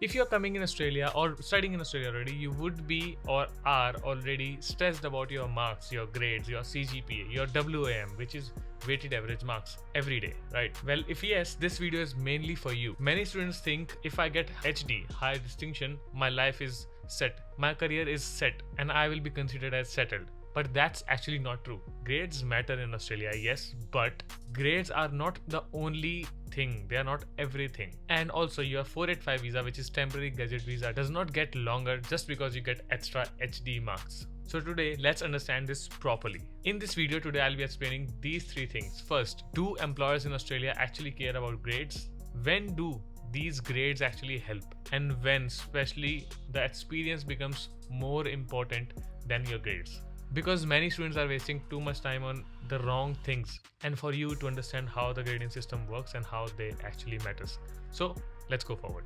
If you're coming in Australia or studying in Australia already, you would be or are already stressed about your marks, your grades, your CGPA, your WAM, which is weighted average marks every day, right? Well, if yes, this video is mainly for you. Many students think if I get HD, high distinction, my life is set, my career is set, and I will be considered as settled. But that's actually not true. Grades matter in Australia, yes, but grades are not the only thing. They are not everything. And also your 485 visa, which is temporary graduate visa, does not get longer just because you get extra HD marks. So today, let's understand this properly. In this video today, I'll be explaining these three things. First, do employers in Australia actually care about grades? When do these grades actually help? And when, especially, the experience becomes more important than your grades? Because many students are wasting too much time on the wrong things, and for you to understand how the grading system works and how they actually matters. So let's go forward.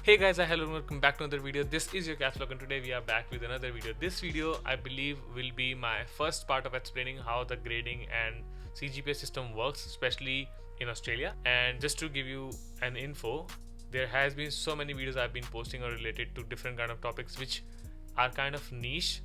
Hey guys, hello and welcome back to another video. This is your KapsLock and today we are back with another video. This video I believe will be my first part of explaining how the grading and CGPA system works, especially in Australia. And just to give you an info, there has been so many videos I've been posting or related to different kind of topics which are kind of niche,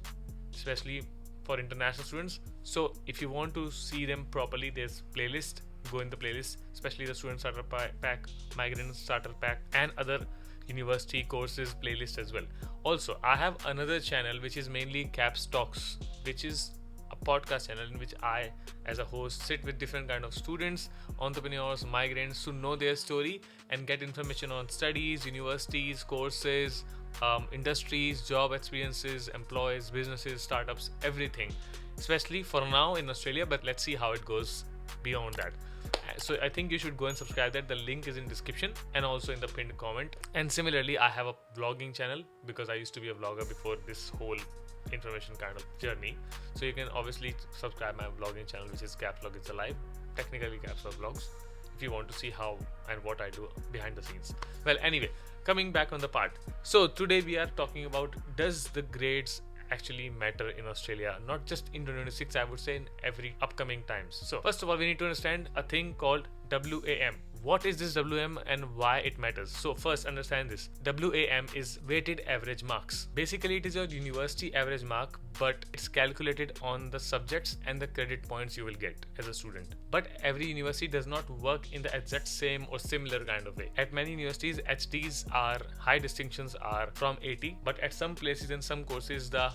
especially for international students. So if you want to see them properly, there's playlist. Go in the playlist, especially the student starter pack, migrant starter pack, and other university courses playlist as well. Also, I have another channel which is mainly Caps Talks, which is a podcast channel in which I, as a host, sit with different kind of students, entrepreneurs, migrants to know their story and get information on studies, universities, courses, industries, job experiences, employees, businesses, startups, everything, especially for now in Australia, but let's see how it goes beyond that. So I think you should go and subscribe that. The link is in description and also in the pinned comment. And similarly, I have a vlogging channel because I used to be a vlogger before this whole information kind of journey. So you can obviously subscribe my vlogging channel, which is KapsLock. It's alive, technically KapsLock Vlogs, if you want to see how and what I do behind the scenes. Well, anyway, coming back on the part. So today we are talking about, does the grades actually matter in Australia? Not just in 2026, I would say in every upcoming times. So first of all, we need to understand a thing called WAM. What is this WAM and why it matters? So first, understand this. WAM is weighted average marks. Basically, it is your university average mark, but it's calculated on the subjects and the credit points you will get as a student. But every university does not work in the exact same or similar kind of way. At many universities, HDs are high distinctions are from 80, but at some places and some courses, the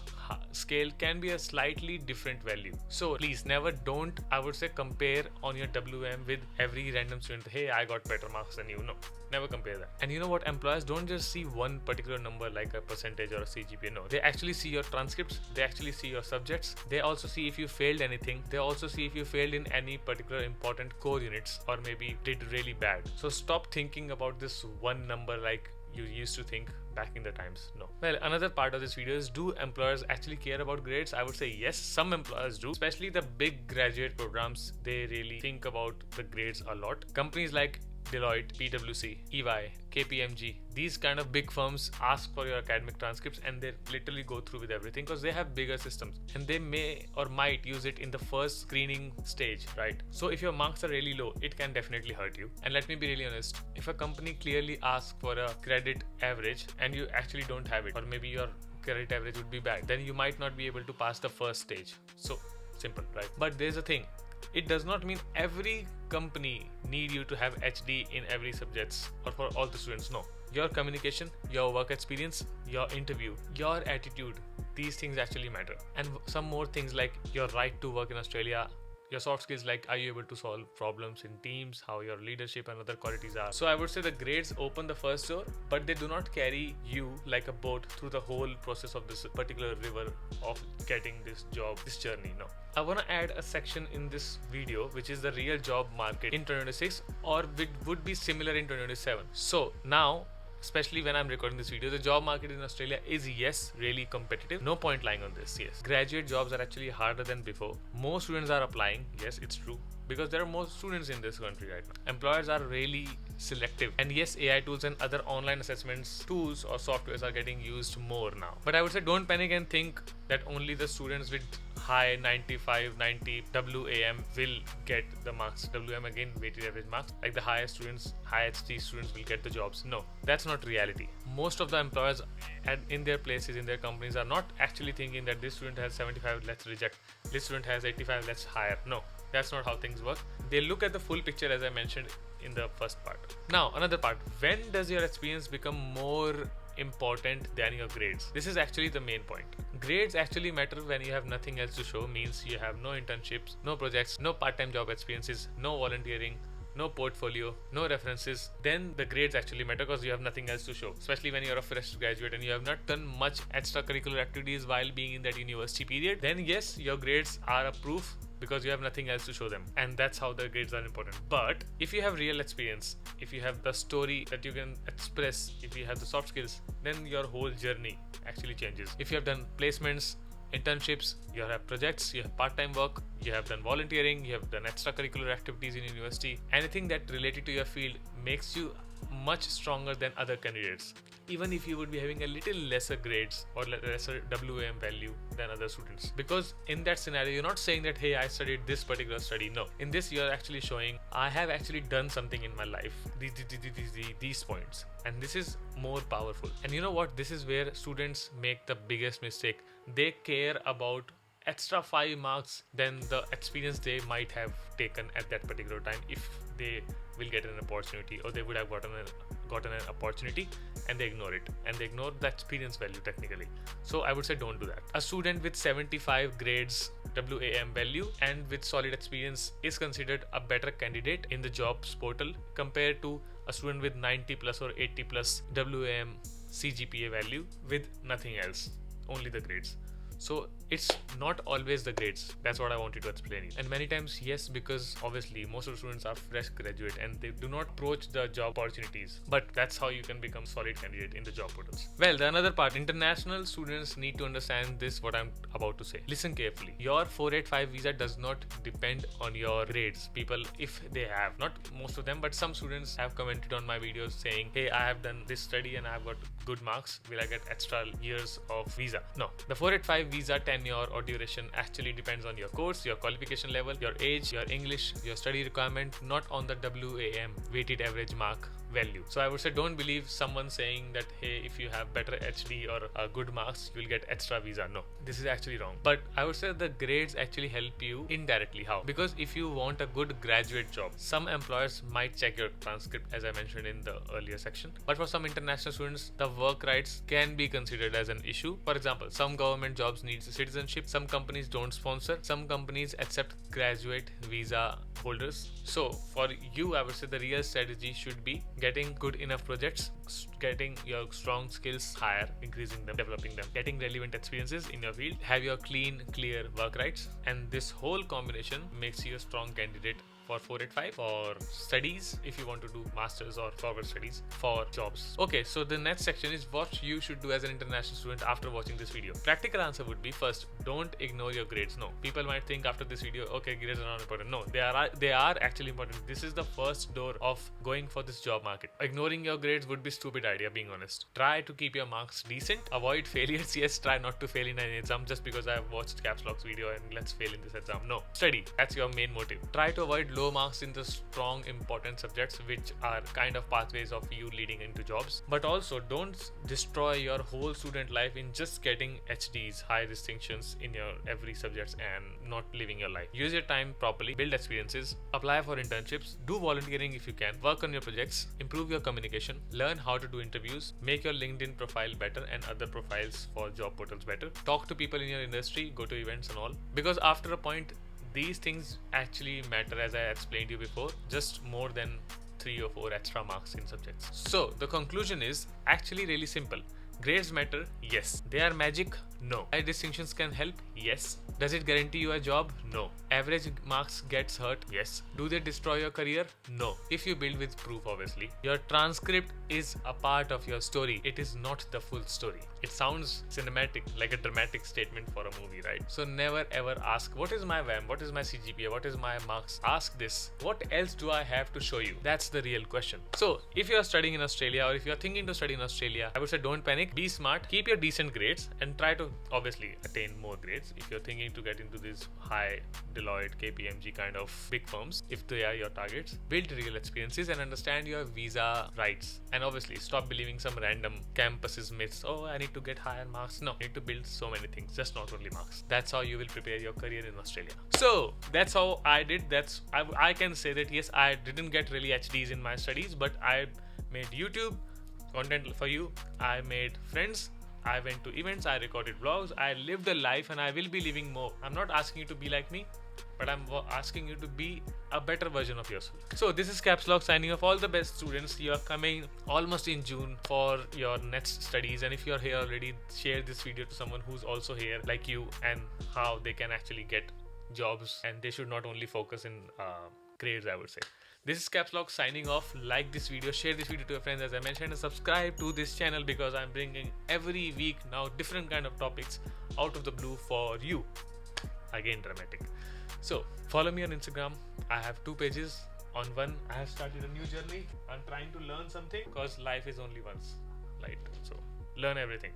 scale can be a slightly different value. So please don't, I would say, compare on your WAM with every random student. Hey, I got better marks than you. No, never compare that. And you know what? Employers don't just see one particular number like a percentage or a CGPA. No, they actually see your transcripts. They actually see your subjects. They also see if you failed anything. They also see if you failed in any particular important core units or maybe did really bad. So stop thinking about this one number like you used to think back in the times. No. Well, another part of this video is, do employers actually care about grades? I would say yes, some employers do, especially the big graduate programs. They really think about the grades a lot. Companies like Deloitte, PwC, EY, KPMG, these kind of big firms ask for your academic transcripts and they literally go through with everything because they have bigger systems and they may or might use it in the first screening stage, right? So if your marks are really low, it can definitely hurt you. And let me be really honest, if a company clearly asks for a credit average and you actually don't have it, or maybe your credit average would be bad, then you might not be able to pass the first stage. So simple, right? But there's a thing. It does not mean every company need you to have HD in every subjects or for all the students. No. Your communication, your work experience, your interview, your attitude, these things actually matter. And some more things like your right to work in Australia, your soft skills like are you able to solve problems in teams, how your leadership and other qualities are. So I would say the grades open the first door, but they do not carry you like a boat through the whole process of this particular river of getting this job, this journey. No. I want to add a section in this video which is the real job market in 2026 or it would be similar in 2027. So now, especially when I'm recording this video, the job market in Australia is, yes, really competitive. No point lying on this, yes. Graduate jobs are actually harder than before. More students are applying, yes, it's true, because there are more students in this country right now. Employers are really selective. And yes, AI tools and other online assessments tools or softwares are getting used more now. But I would say don't panic and think that only the students with high 95, 90 WAM will get the marks. WM again, weighted average marks. Like the high HD students will get the jobs. No, that's not reality. Most of the employers in their places, in their companies, are not actually thinking that this student has 75, let's reject. This student has 85, let's hire. No, that's not how things work. They look at the full picture, as I mentioned in the first part. Now, another part. When does your experience become more important than your grades? This is actually the main point. Grades actually matter when you have nothing else to show. Means you have no internships, no projects, no part-time job experiences, no volunteering, no portfolio, no references. Then the grades actually matter because you have nothing else to show, especially when you're a fresh graduate and you have not done much extracurricular activities while being in that university period. Then yes, your grades are a proof because you have nothing else to show them, and that's how the grades are important. But if you have real experience, if you have the story that you can express, if you have the soft skills, then your whole journey actually changes. If you have done placements, internships, you have projects, you have part-time work, you have done volunteering, you have done extracurricular activities in university, anything that related to your field makes you much stronger than other candidates, even if you would be having a little lesser grades or lesser WAM value than other students. Because in that scenario, you're not saying that, hey, I studied this particular study. No, in this you're actually showing I have actually done something in my life, these points, and this is more powerful. And you know what, this is where students make the biggest mistake. They care about extra 5 marks than the experience they might have taken at that particular time if they will get an opportunity, or they would have gotten an opportunity, and they ignore it, and they ignore the experience value technically. So I would say don't do that. A student with 75 grades WAM value and with solid experience is considered a better candidate in the jobs portal compared to a student with 90 plus or 80 plus WAM CGPA value with nothing else, only the grades. So it's not always the grades. That's what I wanted to explain. And many times, yes, because obviously most of the students are fresh graduate and they do not approach the job opportunities. But that's how you can become solid candidate in the job portals. Well, the another part, international students need to understand this, what I'm about to say. Listen carefully. Your 485 visa does not depend on your grades. People, if they have, not most of them, but some students have commented on my videos saying, hey, I have done this study and I have got good marks. Will I get extra years of visa? No. The 485 visa tenure or duration actually depends on your course, your qualification level, your age, your English, your study requirement, not on the WAM, weighted average mark value. So I would say don't believe someone saying that, hey, if you have better HD or good marks, you'll get extra visa. No, this is actually wrong. But I would say the grades actually help you indirectly. How? Because if you want a good graduate job, some employers might check your transcript, as I mentioned in the earlier section. But for some international students, the work rights can be considered as an issue. For example, some government jobs need citizenship, some companies don't sponsor, some companies accept graduate visa holders. So for you, I would say the real strategy should be getting good enough projects, getting your strong skills higher, increasing them, developing them, getting relevant experiences in your field, have your clean, clear work rights, and this whole combination makes you a strong candidate for 485 for studies, if you want to do masters or forward studies, for jobs. Okay, so the next section is what you should do as an international student after watching this video. Practical answer would be, first, don't ignore your grades. No, people might think after this video, okay, grades are not important. No, they are actually important. This is the first door of going for this job market. Ignoring your grades would be a stupid idea, being honest. Try to keep your marks decent, avoid failures. Yes, try not to fail in an exam just because I have watched KapsLock's video and let's fail in this exam. No, study, that's your main motive. Try to avoid low marks in the strong important subjects which are kind of pathways of you leading into jobs. But also don't destroy your whole student life in just getting HDs, high distinctions in your every subjects, and not living your life. Use your time properly, build experiences, apply for internships, do volunteering if you can, work on your projects, improve your communication, learn how to do interviews, make your LinkedIn profile better and other profiles for job portals better, talk to people in your industry, go to events and all, because after a point these things actually matter, as I explained to you before, just more than 3 or 4 extra marks in subjects. So the conclusion is actually really simple. Grades matter, yes. They are magic? No. High distinctions can help? Yes. Does it guarantee you a job? No. Average marks gets hurt? Yes. Do they destroy your career? No. If you build with proof, obviously. Your transcript is a part of your story. It is not the full story. It sounds cinematic, like a dramatic statement for a movie, right? So never ever ask, what is my WAM? What is my CGPA? What is my marks? Ask this, what else do I have to show you? That's the real question. So if you are studying in Australia, or if you are thinking to study in Australia, I would say don't panic, be smart, keep your decent grades, and try to obviously attain more grades. If you're thinking to get into these high Deloitte, KPMG kind of big firms, if they are your targets, build real experiences and understand your visa rights. And obviously stop believing some random campuses myths. Oh, I need to get higher marks. No, you need to build so many things, just not only marks. That's how you will prepare your career in Australia. So that's how I did. I can say that yes, I didn't get really HDs in my studies, but I made YouTube content for you. I made friends. I went to events, I recorded vlogs, I lived a life, and I will be living more. I'm not asking you to be like me, but I'm asking you to be a better version of yourself. So this is KapsLock signing off. All the best, students. You are coming almost in June for your next studies, and if you're here already, share this video to someone who's also here like you, and how they can actually get jobs, and they should not only focus in grades, I would say. This is KapsLock signing off. Like this video, share this video to your friends, as I mentioned, and subscribe to this channel because I'm bringing every week now different kind of topics out of the blue for you. Again, dramatic. So follow me on Instagram. I have 2 pages. On one, I have started a new journey. I'm trying to learn something because life is only once, right? So learn everything.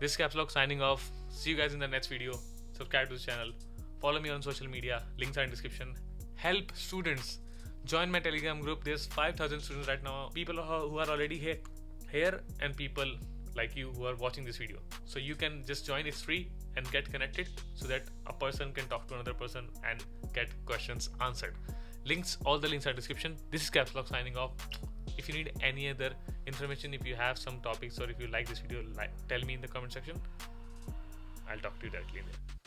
This is KapsLock signing off. See you guys in the next video. Subscribe to the channel. Follow me on social media. Links are in description. Help students. Join my Telegram group. There's 5,000 students right now. People who are already here, and people like you who are watching this video. So you can just join. It's free, and get connected so that a person can talk to another person and get questions answered. All the links are in description. This is KapsLock signing off. If you need any other information, if you have some topics, or if you like this video, tell me in the comment section. I'll talk to you directly in there.